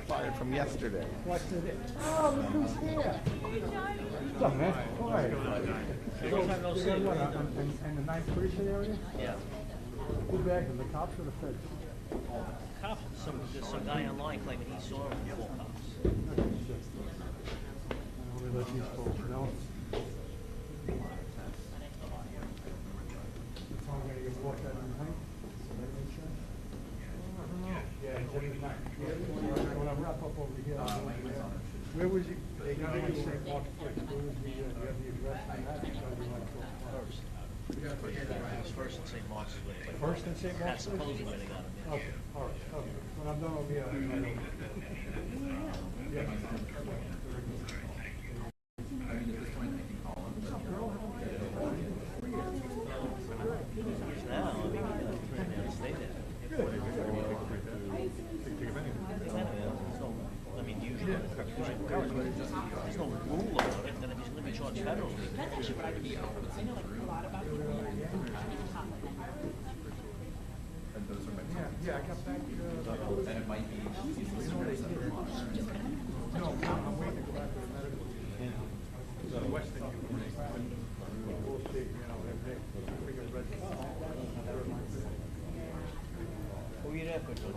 Fired from yesterday. What's it? Oh, look who's here. What's up, man? Quiet. In the 9th precinct area? Yeah. Who bagged him, the cops or the feds? Cop, there's some guy online claiming he saw him with cops. I only let these folks know. I'm gonna get walked out in the night. Yeah, it's every night. When I wrap up over here, I'll go over there. Where was he? They got him in St. Mark's Place. Where was he? You have the address on that? It's gotta be like First and St. Mark's is where they First and St. Mark's? That's supposedly where they got him in. Okay, all right, okay. When I'm done over here, I'll yeah. Now, I mean, stay there. I mean, usually, there's no rule about it, then if he's going to be charged federally. That's actually what I would do. I know like a lot about it. Yeah, I got back, And it might be. no, I'm waiting to go back to the medical. So Western, we'll see, you know, everything. We can register. Who are you there for, John?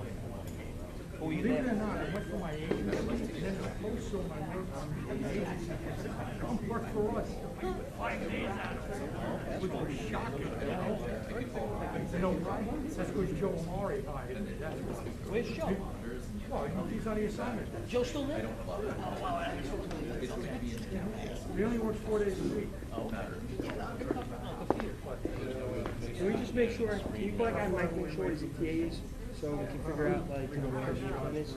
Who are you Believe it there or not, I went for my agency, and then the post saw my work on the agency, and said, come work for us. 5 days out of it. Which was shocking, you know? You know why? That's because Joe Amari hired me, that's why. Where's Joe? Well, he's on the assignment. Joe still there? He only works 4 days a week. Can we just make sure, can you put like on Mike, make sure his ETA is, so we can figure out like, you know, where his income is?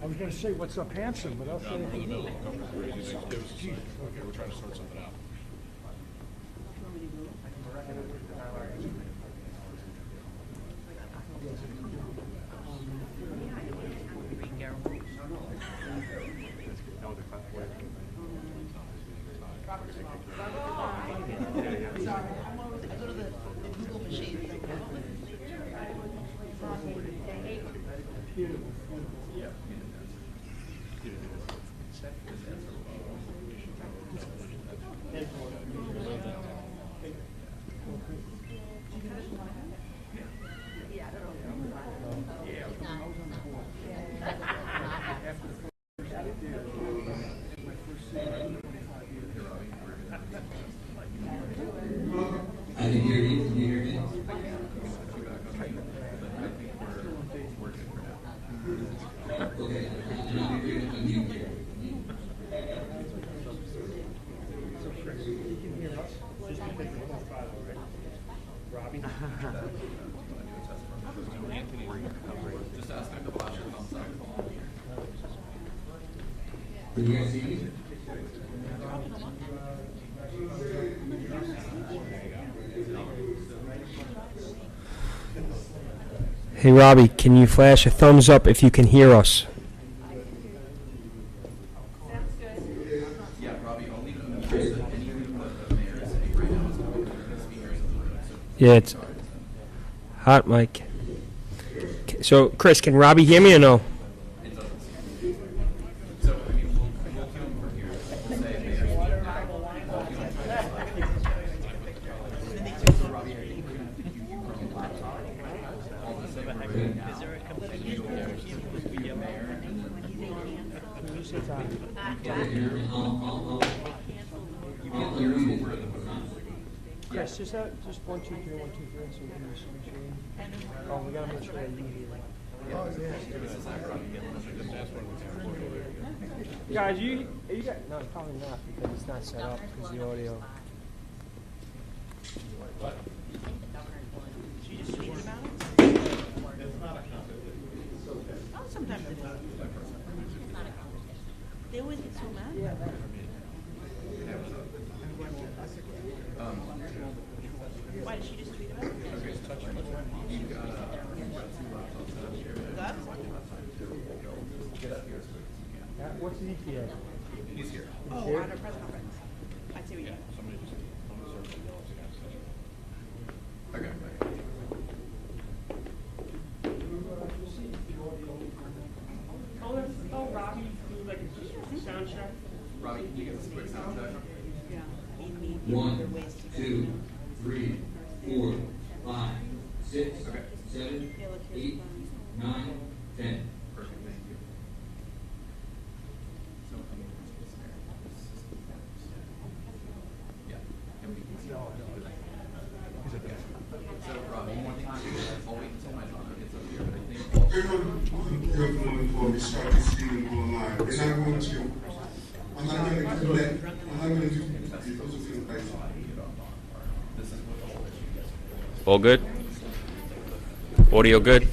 I was gonna say, what's up, handsome, but I'll say. Jesus. Okay, we're trying to sort something out. I can hear you. Can you hear me? Okay. I'm here. You can hear us, just because you're close by, right? Robbie? Just ask him to flash your thumbs up. Can you guys see me? Hey Robbie, can you flash a thumbs up if you can hear us? Yeah, Robbie, only anything that the mayor is saying right now is going to be Yeah, it's hot mic. So, Chris, can Robbie hear me or no? So, I mean, we'll cue them from here. We'll say, hey, there's one guy. We'll cue them from this side. So, Robbie, are you going to cue from the laptop? All the same. Is there a company with the mayor? I'll read it. Chris, just 1, 2, 3, 1, 2, 3, so we can just make sure. Oh, we gotta make sure that you hear. Guys, you got no, probably not because it's not set up because the audio. She just tweeted about it? Oh, sometimes it is. They always get so mad. Why did she just tweet about it? Gloves? What's the ETA? He's here. Oh, on a press conference. I see what you mean. Okay. Oh, Robbie, do like a sound check. Robbie, can you give us a quick sound check? Yeah. 1, 2, 3, 4, 5, 6, 7, 8, 9, 10. Perfect, thank you. So, yeah, and we can see all of it. So, Robbie, one more time, I'll wait until my daughter gets up here, but I think also. They're going to be careful before we start this evening online. We're not going to, I'm not going to do that. I'm not going to do this. This is what the whole issue is. All good? Audio good?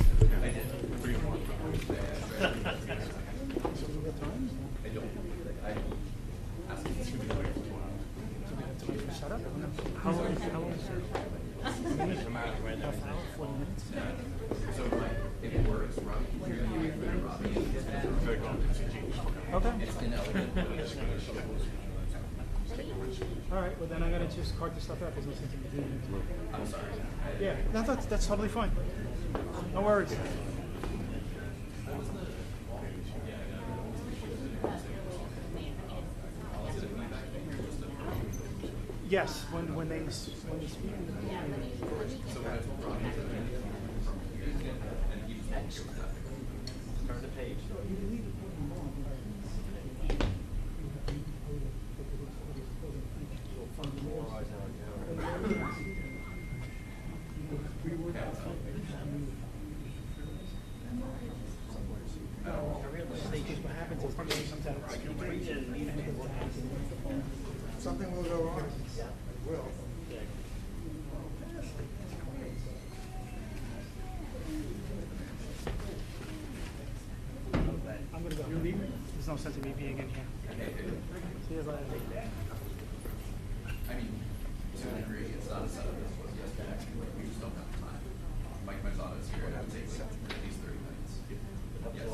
How long is it? So, if it works, Robbie, can hear you, Robbie. Okay. It's inelegant. All right, well then I gotta just cart this stuff out, there's no sense in doing it. I'm sorry. Yeah, that's totally fine. No worries. Yes, when they speak. So I told Robbie to from here, and he was okay with that. Turn the page. What happens is somebody comes out Something will go wrong. Will. I'm gonna go. You're leaving? There's no sense in me being in here. See you later. I mean, to a degree, it's not as set up as it was yesterday. We just don't have time. Mike Mazzato's here, and it would take at least 30 minutes. Yes.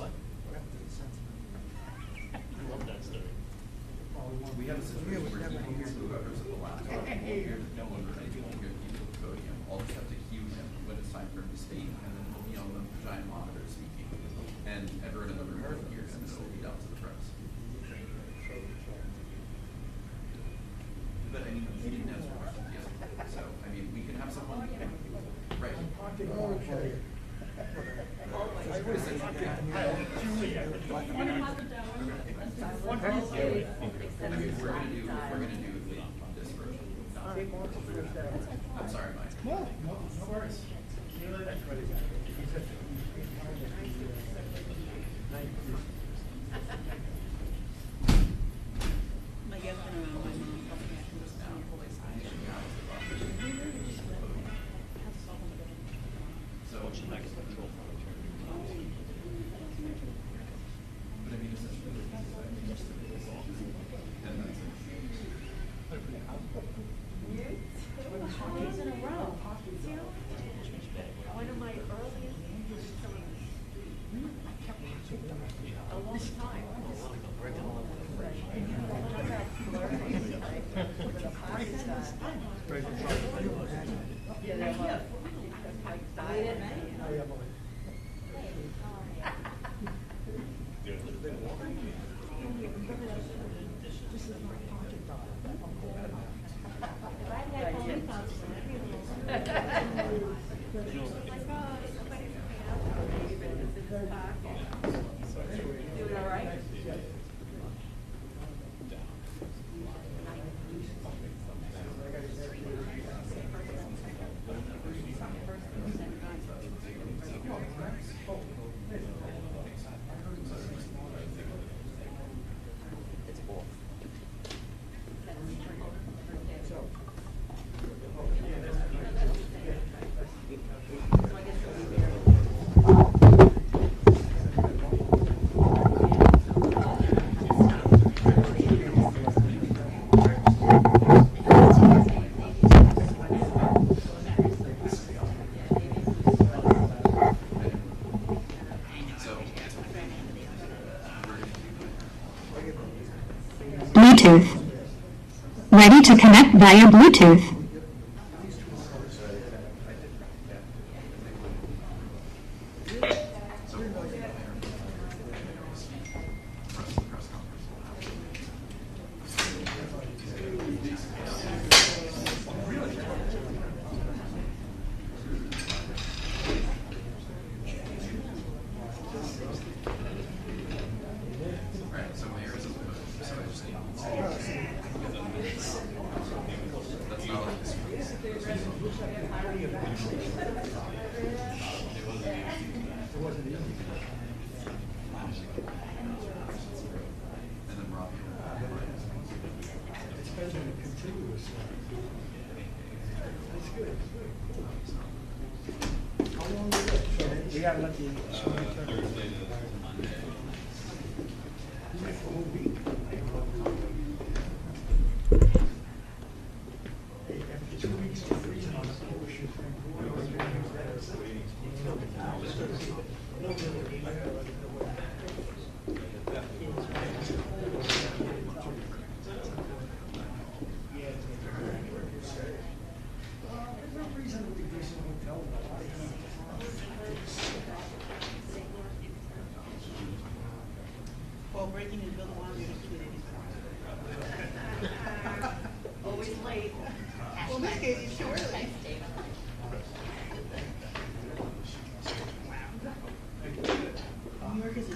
We have a situation where whoever's at the laptop, here, no one really can hear people at the podium. All just have to cue him when it's time for him to speak, and then he'll be on the giant monitor speaking. And everyone in the room will hear him, and it'll be out to the press. But I mean, he didn't answer questions yesterday, so, I mean, we can have someone, right? Okay. I mean, we're gonna do this version. I'm sorry, Mike. No worries. My guess been around my mom helping me from this town for like 5 years. So, but I mean, essentially, just to be and that's it. Days in a row. One of my earliest a long time. Yeah, Bluetooth. Ready to connect via Bluetooth. We gotta let the Well, breaking and building on your kid. Always late. Well, this case, it's too early. New York is a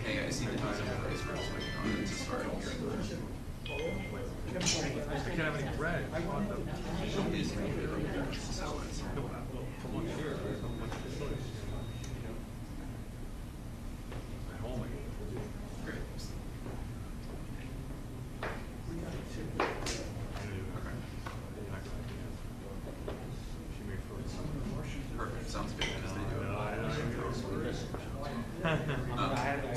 Hey, I see the news on the race first, so I can start here. I can't have any bread. I want them. Is salads. Great. Perfect, sounds good, because they do it.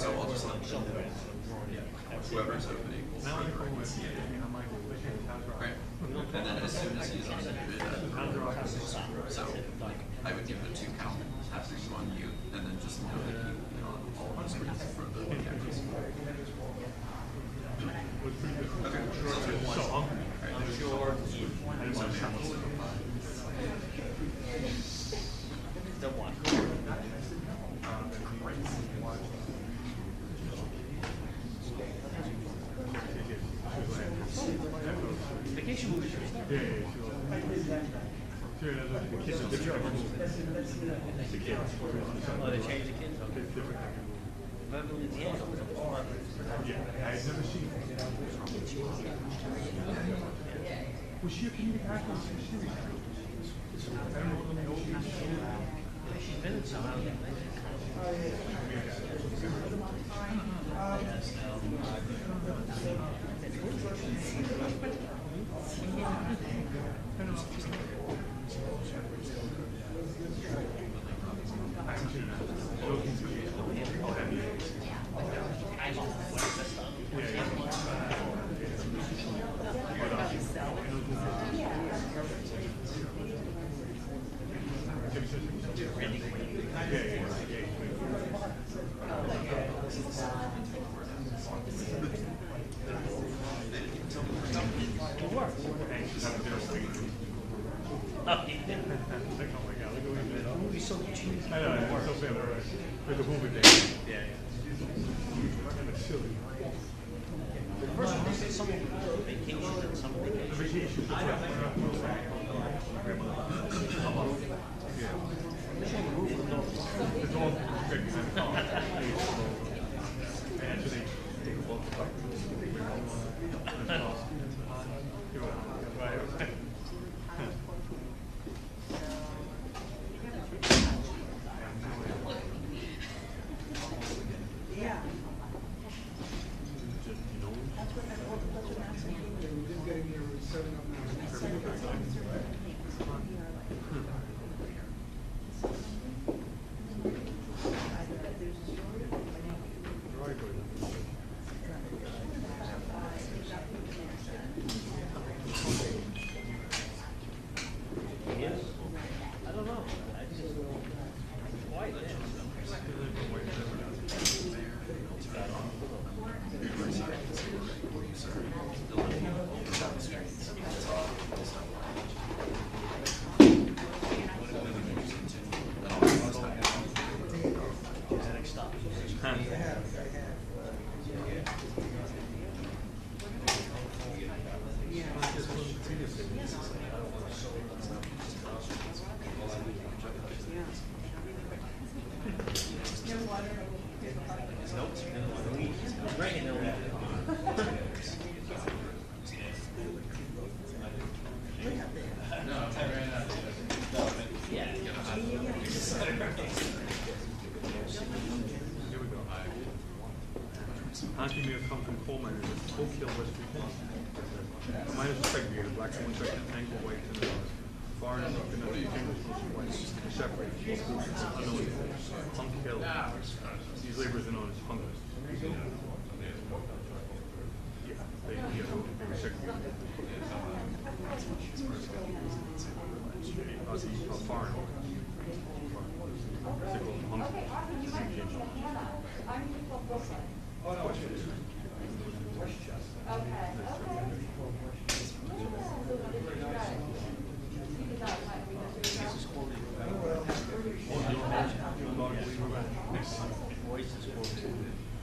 So I'll just let them know. Whoever's opening will see it, right? Right. And then as soon as he's on the bid, so like I would give the 2 count, have to go on mute, and then just know that he on all of the screens for the cameras. Okay, sounds good. So hungry. Right. Sure. So Sam will simplify. The one. Vacation movies. Yeah, sure, the kids are different. The kids. Oh, they changed the kids? Okay. Remember Louisiana? Yeah, I had never seen it. Was she a comedic actress? She was. I don't know what the name is. She's been in some. I know, it's so bad, right? There's a movie there. Yeah. It's silly. First one, they said some vacations and some vacations. The vacation. Yeah. I don't know. I just quiet there. Auntie Mia come from coal miners at Oak Hill, West Virginia. Miners are segregated, blacks and whites are tangled white and foreigners are another English whites, separated, unknown, Punk Hill. These laborers are known as punkers. Yeah, they were segregated. Foreign. They're called punkers.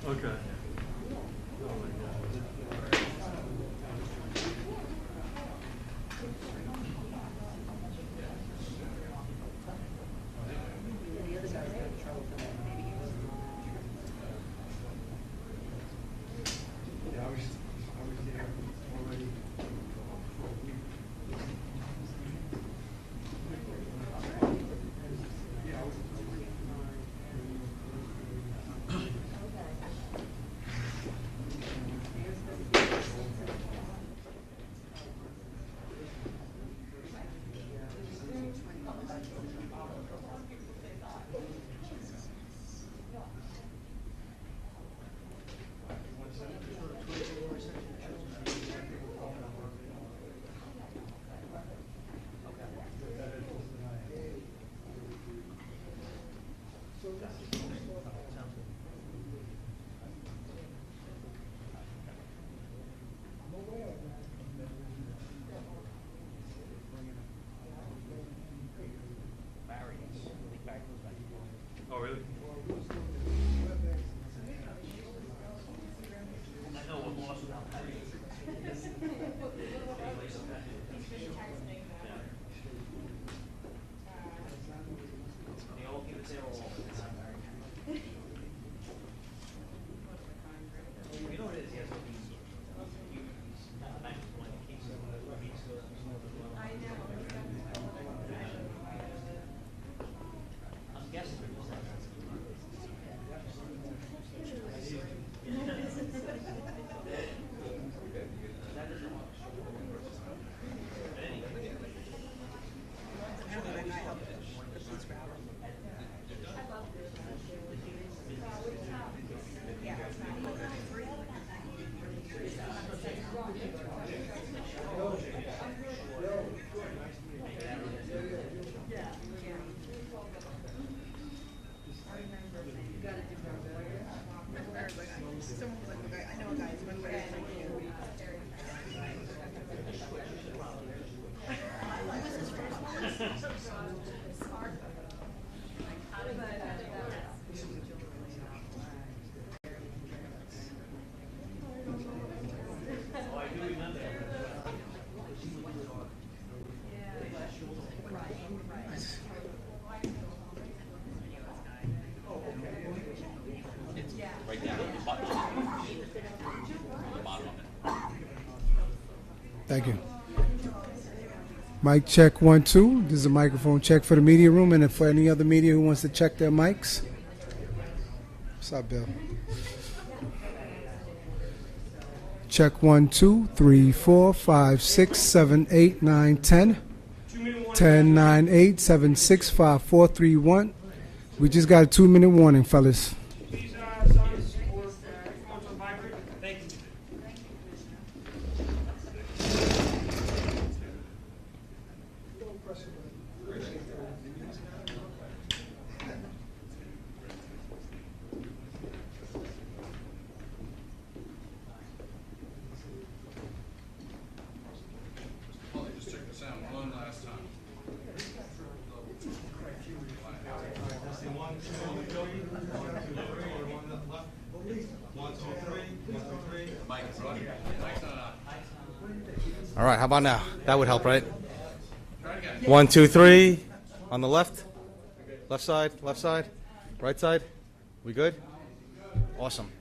Okay. Oh, really? I know what lost without having it. They all give it their all. You know what it is, he has all these, he's back to one case of I know. I'm guessing it was like Thank you. Mic check 1, 2. This is a microphone check for the media room, and if for any other media who wants to check their mics. What's up, Bill? Check 1, 2, 3, 4, 5, 6, 7, 8, 9, 10. 10, 9, 8, 7, 6, 5, 4, 3, 1. We just got a 2-minute warning, fellas. Please, silence or phones on vibrate. Thank you. Well, just check this out one last time. All right, how about now? That would help, right? 1, 2, 3. On the left? Left side, right side? We good? Awesome.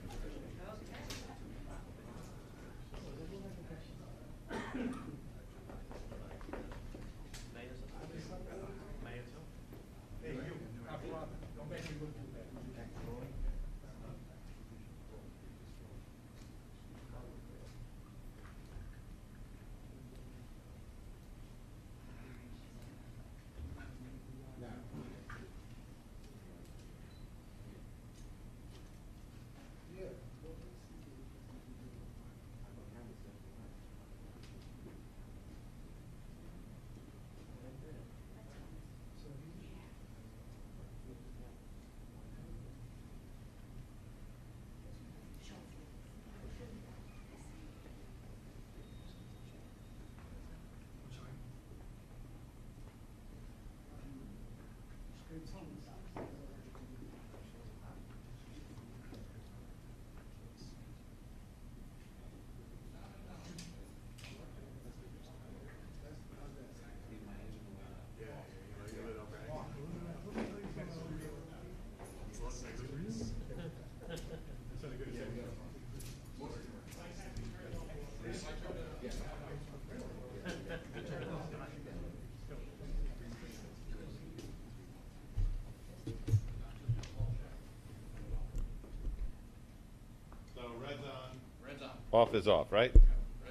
Off is off, right?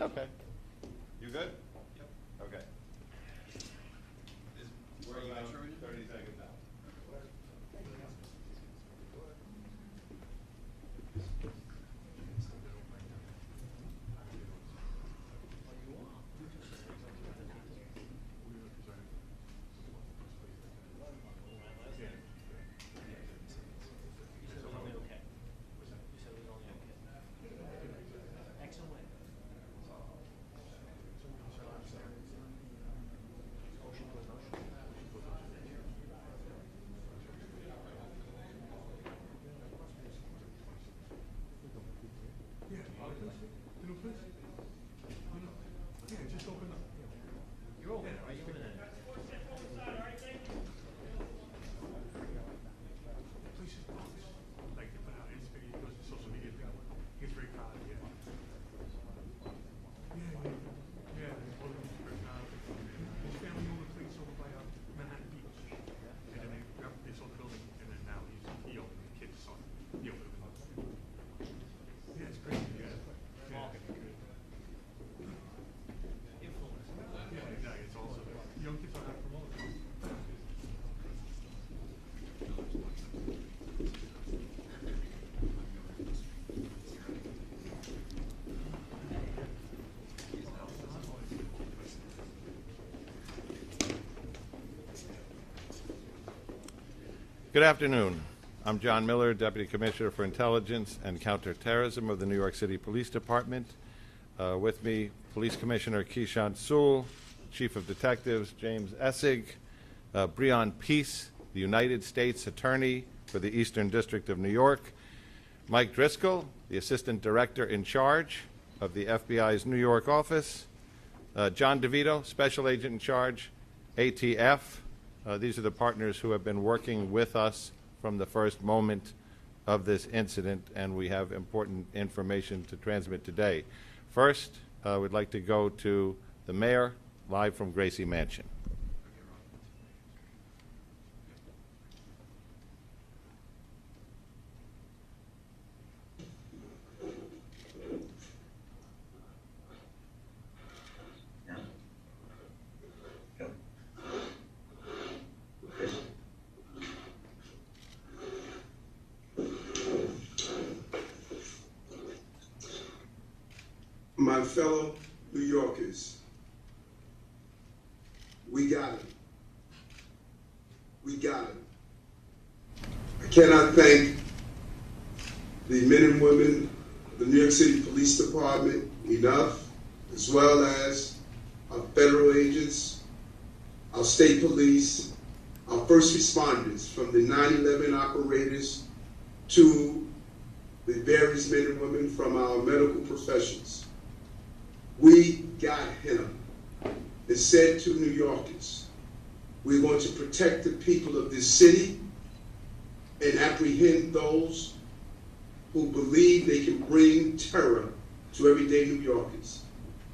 Okay. You good? Yep. Okay. Where are you guys? 30 seconds out. Good afternoon. I'm John Miller, Deputy Commissioner for Intelligence and Counterterrorism of the New York City Police Department. With me, Police Commissioner Keishant Sewell, Chief of Detectives James Essig, Breon Peace, the United States Attorney for the Eastern District of New York, Mike Driscoll, the Assistant Director in charge of the FBI's New York office, John DeVito, Special Agent in charge, ATF. These are the partners who have been working with us from the first moment of this incident, and we have important information to transmit today. First, we'd like to go to the mayor, live from Gracie Mansion. My fellow New Yorkers, we got it. We got it. I cannot thank the men and women of the New York City Police Department enough, as well as our federal agents, our state police, our first responders, from the 9/11 operators to the various men and women from our medical professions. We got him. It said to New Yorkers, we're going to protect the people of this city and apprehend those who believe they can bring terror to everyday New Yorkers.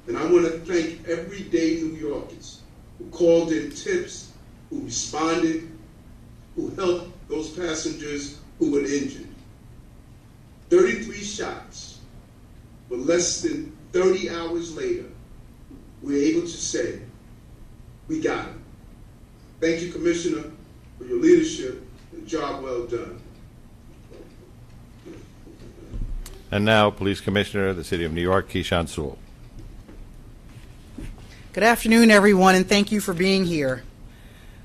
And I want to thank everyday New Yorkers who called in tips, who responded, who helped those passengers who were injured. 33 shots, but less than 30 hours later, we're able to say, we got it. Thank you, Commissioner, for your leadership and job well done. And now, Police Commissioner of the City of New York, Keyshawn Sewell. Good afternoon, everyone, and thank you for being here.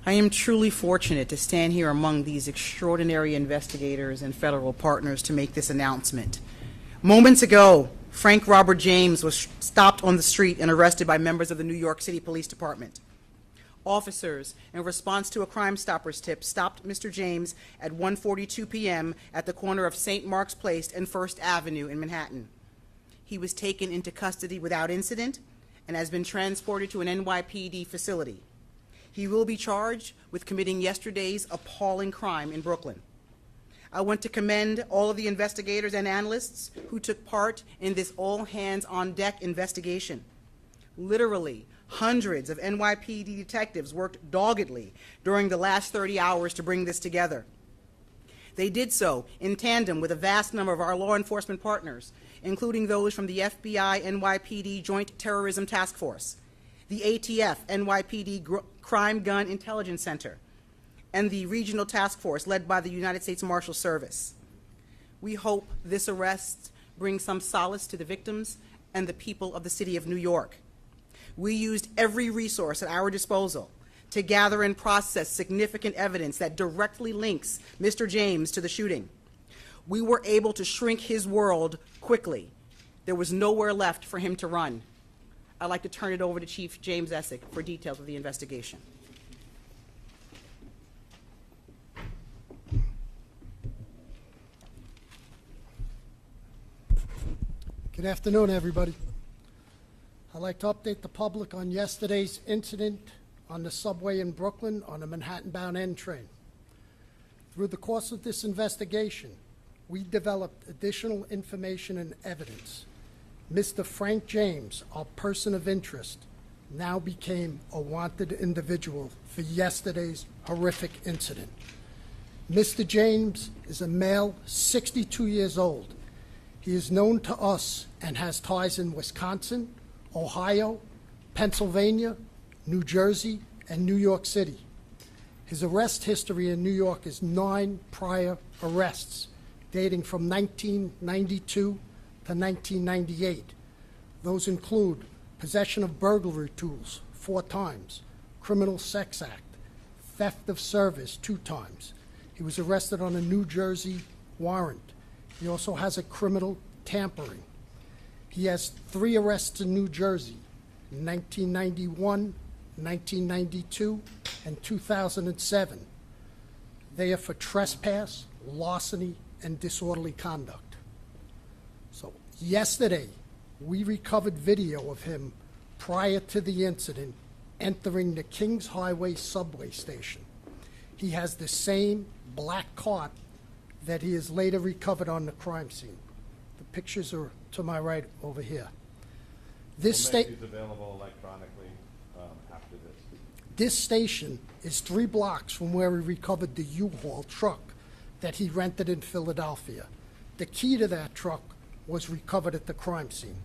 I am truly fortunate to stand here among these extraordinary investigators and federal partners to make this announcement. Moments ago, Frank Robert James was stopped on the street and arrested by members of the New York City Police Department. Officers, in response to a Crime Stoppers tip, stopped Mr. James at 1:42 p.m. at the corner of St. Mark's Place and First Avenue in Manhattan. He was taken into custody without incident and has been transported to an NYPD facility. He will be charged with committing yesterday's appalling crime in Brooklyn. I want to commend all of the investigators and analysts who took part in this all-hands-on-deck investigation. Literally, hundreds of NYPD detectives worked doggedly during the last 30 hours to bring this together. They did so in tandem with a vast number of our law enforcement partners, including those from the FBI NYPD Joint Terrorism Task Force, the ATF NYPD Crime Gun Intelligence Center, and the Regional Task Force led by the United States Marshal Service. We hope this arrest brings some solace to the victims and the people of the city of New York. We used every resource at our disposal to gather and process significant evidence that directly links Mr. James to the shooting. We were able to shrink his world quickly. There was nowhere left for him to run. I'd like to turn it over to Chief James Essick for details of the investigation. Good afternoon, everybody. I'd like to update the public on yesterday's incident on the subway in Brooklyn on a Manhattan-bound N train. Through the course of this investigation, we developed additional information and evidence. Mr. Frank James, our person of interest, now became a wanted individual for yesterday's horrific incident. Mr. James is a male, 62 years old. He is known to us and has ties in Wisconsin, Ohio, Pennsylvania, New Jersey, and New York City. His arrest history in New York is 9 prior arrests, dating from 1992 to 1998. Those include possession of burglary tools 4 times, criminal sex act, theft of service 2 times. He was arrested on a New Jersey warrant. He also has a criminal tampering. He has 3 arrests in New Jersey, in 1991, 1992, and 2007. They are for trespass, larceny, and disorderly conduct. So yesterday, we recovered video of him prior to the incident entering the Kings Highway subway station. He has the same black cart that he has later recovered on the crime scene. The pictures are to my right over here. This We'll make state. these available electronically after this. This station is 3 blocks from where he recovered the U-Haul truck that he rented in Philadelphia. The key to that truck was recovered at the crime scene.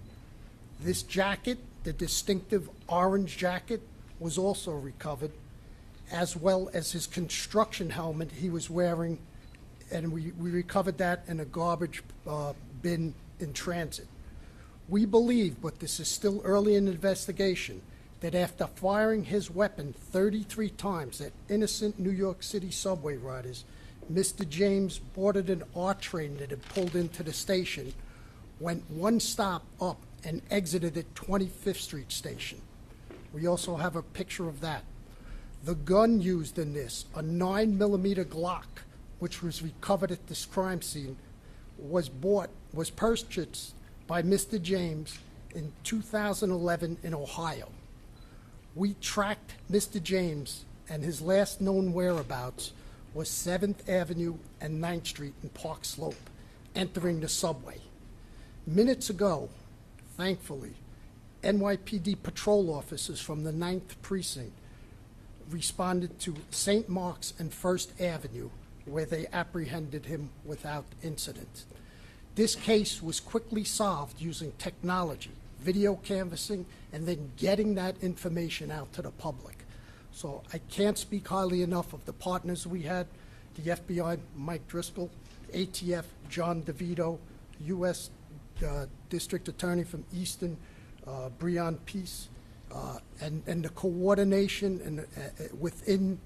This jacket, the distinctive orange jacket, was also recovered, as well as his construction helmet he was wearing, and we recovered that in a garbage bin in transit. We believe, but this is still early in the investigation, that after firing his weapon 33 times at innocent New York City subway riders, Mr. James boarded an R train that had pulled into the station, went one stop up, and exited at 25th Street Station. We also have a picture of that. The gun used in this, a 9mm Glock, which was recovered at this crime scene, was purchased by Mr. James in 2011 in Ohio. We tracked Mr. James, and his last known whereabouts was 7th Avenue and 9th Street in Park Slope, entering the subway. Minutes ago, thankfully, NYPD patrol officers from the 9th Precinct responded to St. Mark's and 1st Avenue, where they apprehended him without incident. This case was quickly solved using technology, video canvassing, and then getting that information out to the public. So I can't speak highly enough of the partners we had, the FBI, Mike Driscoll, ATF, John DeVito, U.S. District Attorney from Easton, Breon Peace, and the coordination and within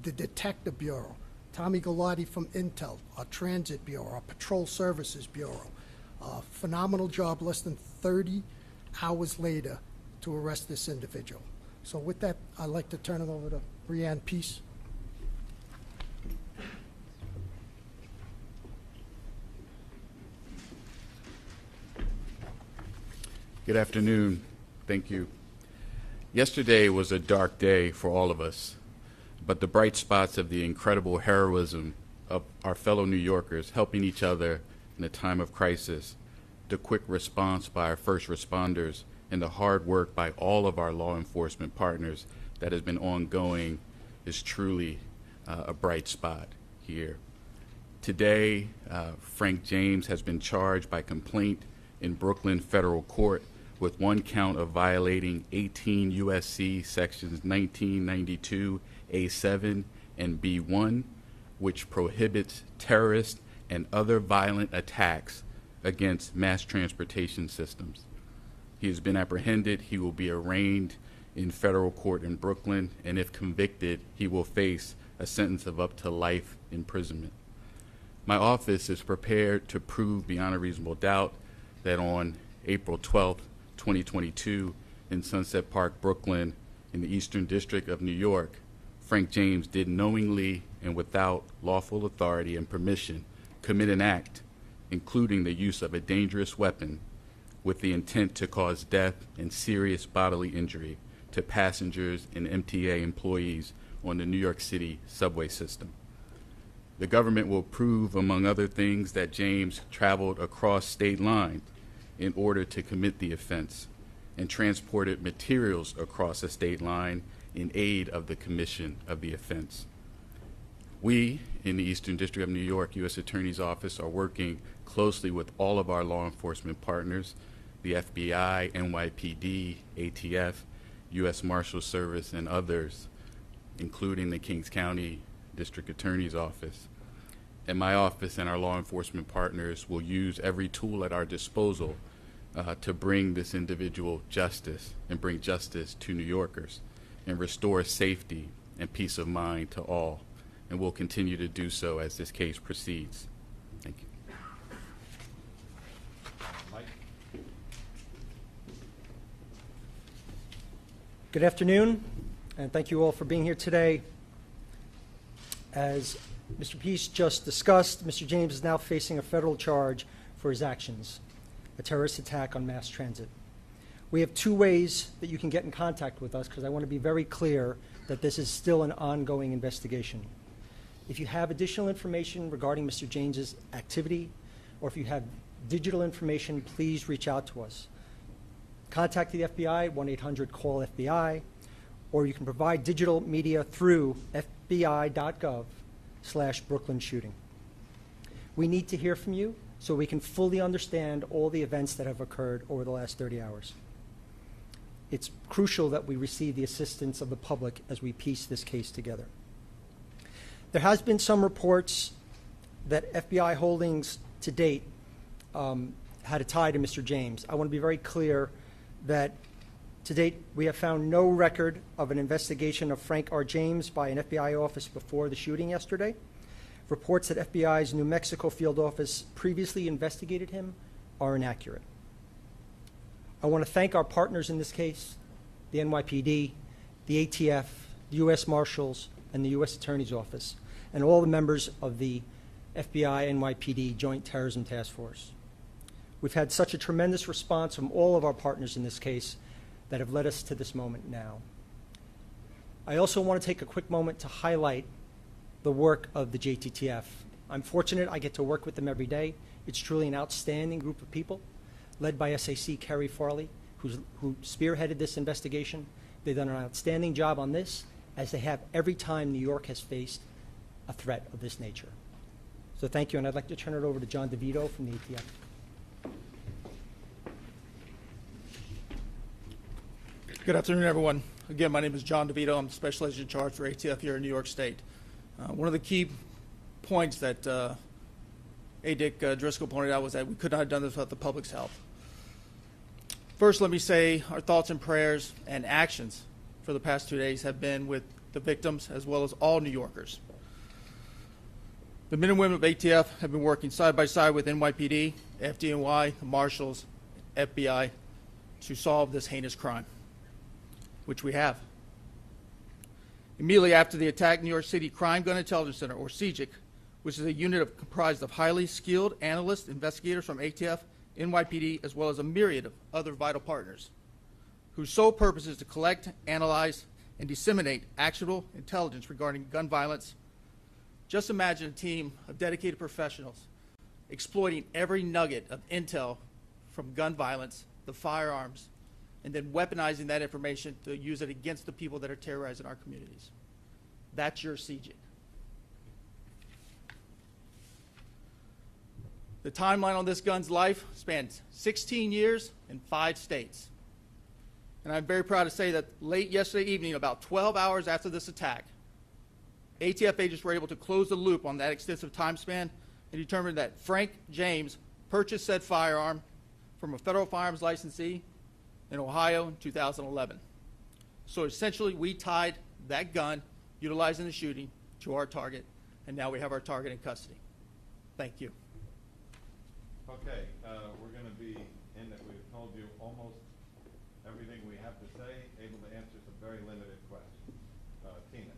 the Detective Bureau, Tommy Galati from Intel, our Transit Bureau, our Patrol Services Bureau. Phenomenal job, less than 30 hours later to arrest this individual. So with that, I'd like to turn it over to Breon Peace. Good afternoon. Thank you. Yesterday was a dark day for all of us, but the bright spots of the incredible heroism of our fellow New Yorkers helping each other in a time of crisis, the quick response by our first responders, and the hard work by all of our law enforcement partners that has been ongoing is truly a bright spot here. Today, Frank James has been charged by complaint in Brooklyn Federal Court with one count of violating 18 U.S.C. sections 1992 A7 and B1, which prohibits terrorist and other violent attacks against mass transportation systems. He has been apprehended. He will be arraigned in federal court in Brooklyn, and if convicted, he will face a sentence of up to life imprisonment. My office is prepared to prove beyond a reasonable doubt that on April 12th, 2022, in Sunset Park, Brooklyn, in the Eastern District of New York, Frank James did knowingly and without lawful authority and permission commit an act, including the use of a dangerous weapon, with the intent to cause death and serious bodily injury to passengers and MTA employees on the New York City subway system. The government will prove, among other things, that James traveled across state lines in order to commit the offense and transported materials across a state line in aid of the commission of the offense. We, in the Eastern District of New York U.S. Attorney's Office, are working closely with all of our law enforcement partners, the FBI, NYPD, ATF, U.S. Marshal Service, and others, including the Kings County District Attorney's Office. And my office and our law enforcement partners will use every tool at our disposal to bring this individual justice and bring justice to New Yorkers and restore safety and peace of mind to all. And we'll continue to do so as this case proceeds. Thank you. Mike? Good afternoon, and thank you all for being here today. As Mr. Peace just discussed, Mr. James is now facing a federal charge for his actions, a terrorist attack on mass transit. We have two ways that you can get in contact with us, because I want to be very clear that this is still an ongoing investigation. If you have additional information regarding Mr. James's activity, or if you have digital information, please reach out to us. Contact the FBI, 1-800-CALL-FBI, or you can provide digital media through fbi.gov/Brooklyn shooting. We need to hear from you so we can fully understand all the events that have occurred over the last 30 hours. It's crucial that we receive the assistance of the public as we piece this case together. There has been some reports that FBI holdings to date had a tie to Mr. James. I want to be very clear that to date we have found no record of an investigation of Frank R. James by an FBI office before the shooting yesterday. Reports that FBI's New Mexico field office previously investigated him are inaccurate. I want to thank our partners in this case, the NYPD, the ATF, the U.S. Marshals, and the U.S. Attorney's Office, and all the members of the FBI NYPD Joint Terrorism Task Force. We've had such a tremendous response from all of our partners in this case that have led us to this moment now. I also want to take a quick moment to highlight the work of the JTTF. I'm fortunate I get to work with them every day. It's truly an outstanding group of people, led by SAC Kerry Farley, who spearheaded this investigation. They've done an outstanding job on this, as they have every time New York has faced a threat of this nature. So thank you, and I'd like to turn it over to John DeVito from the ATF. Good afternoon, everyone. Again, my name is John DeVito. I'm the Special Agent in Charge for ATF here in New York State. One of the key points that A. Dick Driscoll pointed out was that we could not have done this without the public's help. First, let me say our thoughts and prayers and actions for the past 2 days have been with the victims as well as all New Yorkers. The men and women of ATF have been working side by side with NYPD, FDNY, the Marshals, FBI to solve this heinous crime, which we have. Immediately after the attack, New York City Crime Gun Intelligence Center, or CGIC, which is a unit comprised of highly skilled analysts, investigators from ATF, NYPD, as well as a myriad of other vital partners, whose sole purpose is to collect, analyze, and disseminate actionable intelligence regarding gun violence. Just imagine a team of dedicated professionals exploiting every nugget of intel from gun violence, the firearms, and then weaponizing that information to use it against the people that are terrorizing our communities. That's your CGIC. The timeline on this gun's life spans 16 years in 5 states. And I'm very proud to say that late yesterday evening, about 12 hours after this attack, ATF agents were able to close the loop on that extensive time span and determine that Frank James purchased said firearm from a federal firearms licensee in Ohio in 2011. So essentially, we tied that gun, utilizing the shooting, to our target, and now we have our target in custody. Thank you. Okay, we're going to be in that we've told you almost everything we have to say, able to answer some very limited questions. Tina. Can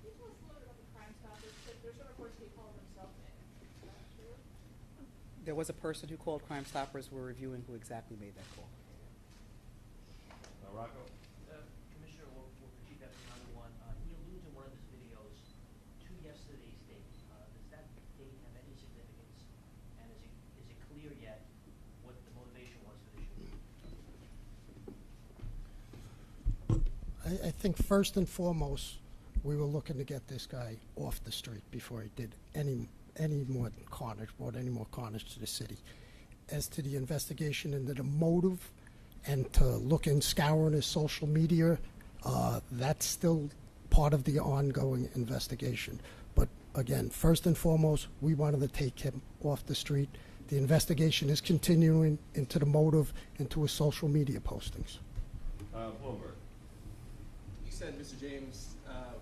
you tell us a little bit about the Crime Stoppers? There's some reports he called himself in. Is that true? There was a person who called Crime Stoppers. We're reviewing who exactly made that call. Rocco? Commissioner, or Chief Deputy Number One, he alludes in one of his videos to yesterday's date. Does that date have any significance? And is it clear yet what the motivation was for the shooting? I think first and foremost, we were looking to get this guy off the street before he did any more carnage, brought any more carnage to the city. As to the investigation into the motive, and to look and scour his social media, that's still part of the ongoing investigation. But again, first and foremost, we wanted to take him off the street. The investigation is continuing into the motive, into his social media postings. Bloomberg. You said Mr. James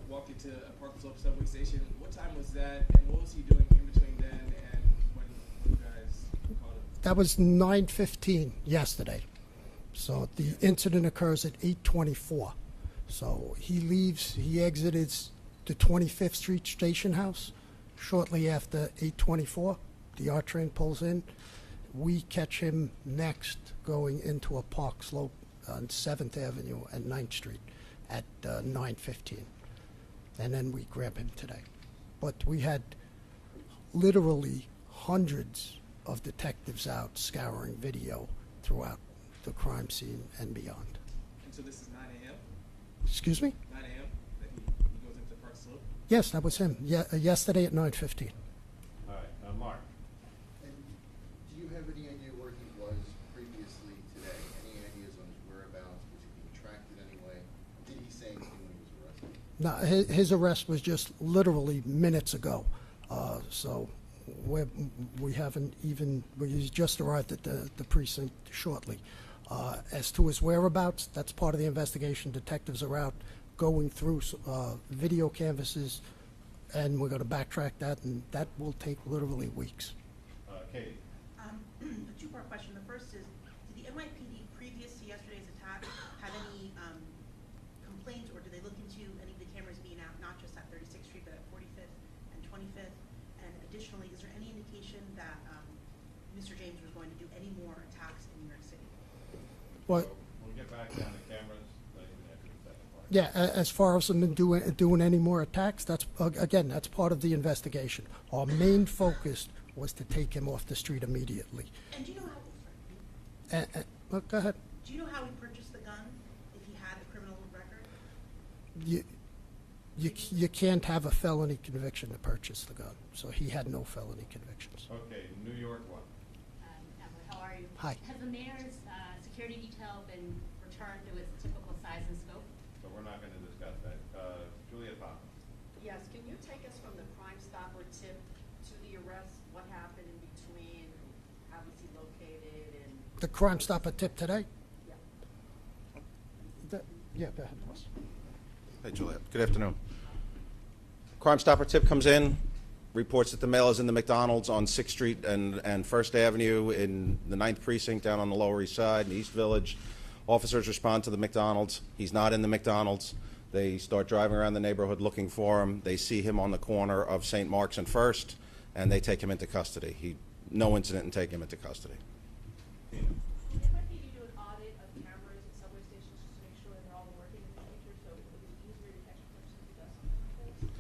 walked into a Park Slope subway station. What time was that, and what was he doing in between then and when you guys called him? That was 9:15 yesterday. So the incident occurs at 8:24. So he leaves, he exited the 25th Street Station House shortly after 8:24. The R train pulls in. We catch him next going into a Park Slope on 7th Avenue and 9th Street at 9:15. And then we grab him today. But we had literally hundreds of detectives out scouring video throughout the crime scene and beyond. And so this is 9 a.m.? Excuse me? 9 a.m. that he goes into Park Slope? Yes, that was him. Yesterday at 9:15. All right, Mark. And do you have any idea where he was previously today? Any ideas on his whereabouts? Was he being tracked in any way? Did he say anything when he was arrested? No, his arrest was just literally minutes ago. So we haven't even, he's just arrived at the precinct shortly. As to his whereabouts, that's part of the investigation. Detectives are out going through video canvases, and we're going to backtrack that, and that will take literally weeks. Katie. A two-part question. The first is, did the NYPD previous to yesterday's attack have any complaints, or do they look into any of the cameras being out, not just at 36th Street, but at 45th and 25th? And additionally, is there any indication that Mr. James was going to do any more attacks in New York City? Well, We'll get back down to cameras. Let you answer the second part. yeah, as far as them doing any more attacks, that's, again, that's part of the investigation. Our main focus was to take him off the street immediately. And do you know how? Well, go ahead. Do you know how he purchased the gun? If he had a criminal record? You can't have a felony conviction to purchase the gun, so he had no felony convictions. Okay, New York one. Emily, how are you? Hi. Has the mayor's security detail been returned to its typical size and scope? So we're not going to discuss that. Juliet Papa. Yes, can you take us from the Crime Stopper tip to the arrest? What happened in between? How was he located? And The Crime Stopper tip today? Yeah. Yeah, go ahead, Ross. Hey, Juliet. Good afternoon. Crime Stopper tip comes in, reports that the male is in the McDonald's on 6th Street and First Avenue in the 9th Precinct down on the Lower East Side in East Village. Officers respond to the McDonald's. He's not in the McDonald's. They start driving around the neighborhood looking for him. They see him on the corner of St. Mark's and First, and they take him into custody. No incident in taking him into custody. Did NYPD do an audit of cameras at subway stations just to make sure that they're all working in the future, so it would be easier to catch a person who does something like this?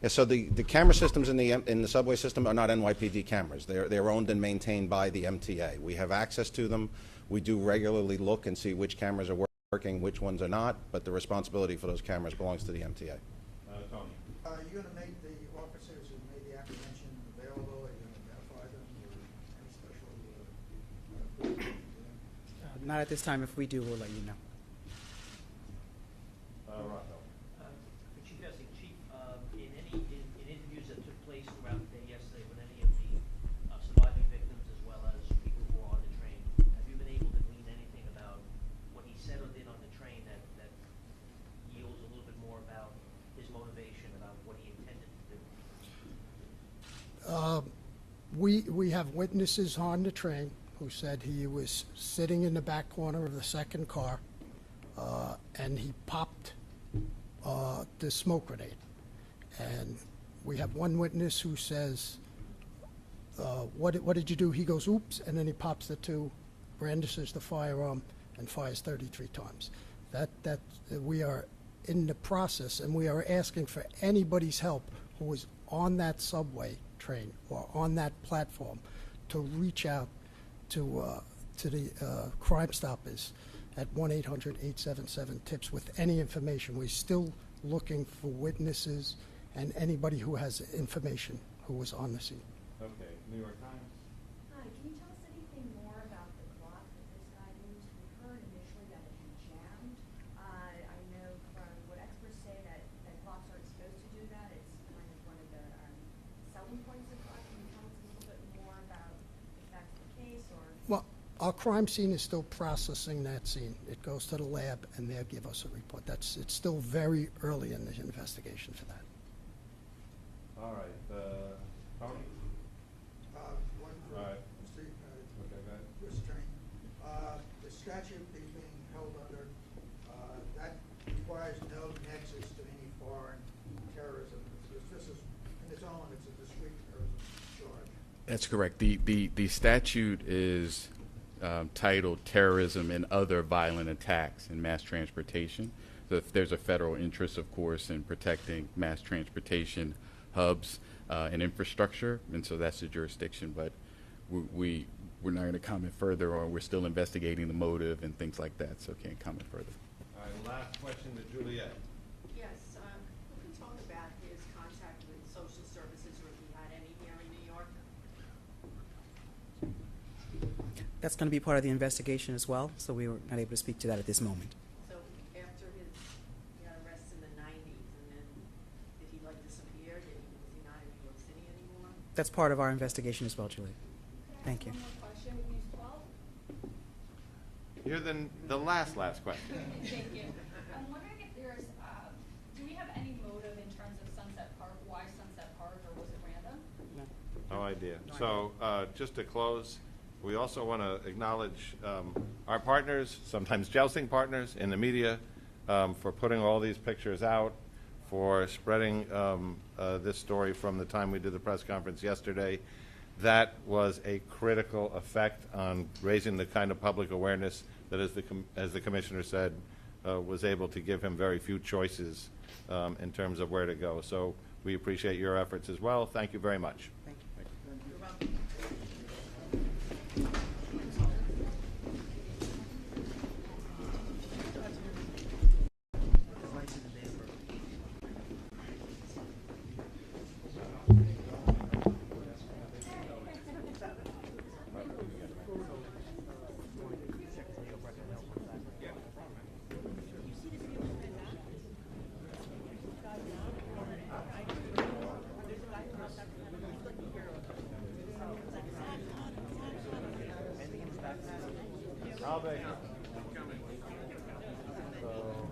Yeah, so the camera systems in the subway system are not NYPD cameras. They're owned and maintained by the MTA. We have access to them. We do regularly look and see which cameras are working, which ones are not, but the responsibility for those cameras belongs to the MTA. Tony. Are you going to make the officers who made the apprehension available? Are you going to identify them or any special? Not at this time. If we do, we'll let you know. Rocco. For Chief Essing, Chief, in interviews that took place throughout the day yesterday with any of the surviving victims as well as people who were on the train, have you been able to glean anything about what he said or did on the train that yields a little bit more about his motivation, about what he intended to do? We have witnesses on the train who said he was sitting in the back corner of the second car, and he popped the smoke grenade. And we have one witness who says, what did you do? He goes, oops, and then he pops the two, brandishes the firearm, and fires 33 times. That we are in the process, and we are asking for anybody's help who was on that subway train or on that platform to reach out to the Crime Stoppers at 1-800-877-TIPS with any information. We're still looking for witnesses and anybody who has information who was on the scene. Okay, New York Times. Hi, can you tell us anything more about the clock that this guy used? We heard initially that it had jammed. I know from what experts say that clocks aren't supposed to do that. It's kind of one of the selling points of clocks. Can you tell us a little bit more about if that's the case or? Well, our crime scene is still processing that scene. It goes to the lab, and they'll give us a report. It's still very early in the investigation for that. All right, Tony. One for All right. Mr. Okay, go ahead. Restraint. The statute he's being held under, that requires no nexus to any foreign terrorism. This is, in its own, it's a discrete terrorism charge. That's correct. The statute is titled Terrorism and Other Violent Attacks in Mass Transportation. So if there's a federal interest, of course, in protecting mass transportation hubs and infrastructure, and so that's the jurisdiction. But we we're not going to comment further, or we're still investigating the motive and things like that, so can't comment further. All right, last question to Juliet. Yes, who can talk about his contact with social services, or if he had any here in New York? That's going to be part of the investigation as well, so we were not able to speak to that at this moment. So after his, he got arrested in the 90s, and then did he like disappear? Was he not in New York City anymore? That's part of our investigation as well, Julie. Thank you. One more question. Use 12. You're the last question. Thank you. I'm wondering if there's, do we have any motive in terms of Sunset Park? Why Sunset Park, or was it random? No idea. So just to close, we also want to acknowledge our partners, sometimes jousting partners in the media, for putting all these pictures out, for spreading this story from the time we did the press conference yesterday. That was a critical effect on raising the kind of public awareness that, as the commissioner said, was able to give him very few choices in terms of where to go. So we appreciate your efforts as well. Thank you very much. Thank you. You're welcome. I'll be. So,